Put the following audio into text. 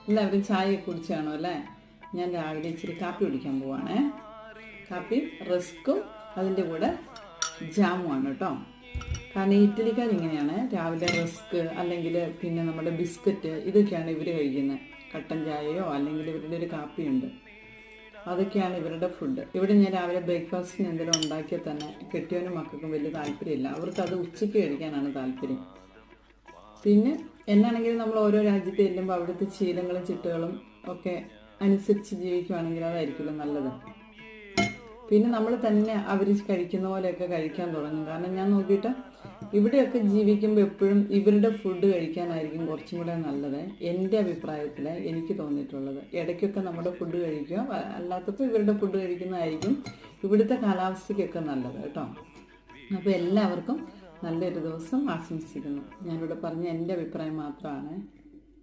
എല്ലാവരും ചായ കുടിച്ചാണോ അല്ലേ? ഞാൻ രാവിലെ ഇച്ചിരി കാപ്പി കുടിക്കാൻ പോവാണേ. കാപ്പി റസ്ക്കും അതിൻ്റെ കൂടെ ജാമുമാണ് കേട്ടോ. കാരണം ഇറ്റലിക്കാർ ഇങ്ങനെയാണ്, രാവിലെ റസ്ക് അല്ലെങ്കിൽ പിന്നെ നമ്മുടെ ബിസ്ക്കറ്റ് ഇതൊക്കെയാണ് ഇവർ കഴിക്കുന്നത്. കട്ടൻ ചായയോ അല്ലെങ്കിൽ ഇവരുടെ ഒരു കാപ്പിയുണ്ട്, അതൊക്കെയാണ് ഇവരുടെ ഫുഡ്. ഇവിടെ ഞാൻ രാവിലെ ബ്രേക്ക്ഫാസ്റ്റിന് എന്തെങ്കിലും ഉണ്ടാക്കിയാൽ തന്നെ കെട്ടിയവനും മക്കൾക്കും വലിയ താല്പര്യമില്ല. അവർക്കത് ഉച്ചയ്ക്ക് കഴിക്കാനാണ് താല്പര്യം. പിന്നെ എന്നാണെങ്കിലും നമ്മൾ ഓരോ രാജ്യത്ത് ചെല്ലുമ്പോൾ അവിടുത്തെ ശീലങ്ങളും ചിട്ടകളും ഒക്കെ അനുസരിച്ച് ജീവിക്കുവാണെങ്കിൽ അതായിരിക്കുമല്ലോ നല്ലത്. പിന്നെ നമ്മൾ തന്നെ അവർ കഴിക്കുന്ന പോലെയൊക്കെ കഴിക്കാൻ തുടങ്ങും. കാരണം ഞാൻ നോക്കിയിട്ട് ഇവിടെയൊക്കെ ജീവിക്കുമ്പോൾ എപ്പോഴും ഇവരുടെ ഫുഡ് കഴിക്കാനായിരിക്കും കുറച്ചും കൂടെ നല്ലത്, എൻ്റെ അഭിപ്രായത്തിൽ എനിക്ക് തോന്നിയിട്ടുള്ളത്. ഇടയ്ക്കൊക്കെ നമ്മുടെ ഫുഡ് കഴിക്കുക, അല്ലാത്തപ്പോൾ ഇവരുടെ ഫുഡ് കഴിക്കുന്നതായിരിക്കും ഇവിടുത്തെ കാലാവസ്ഥയ്ക്കൊക്കെ നല്ലത് കേട്ടോ. അപ്പോൾ എല്ലാവർക്കും നല്ലൊരു ദിവസം ആശംസിക്കുന്നു. ഞാനിവിടെ പറഞ്ഞ എൻ്റെ അഭിപ്രായം മാത്രമാണ്.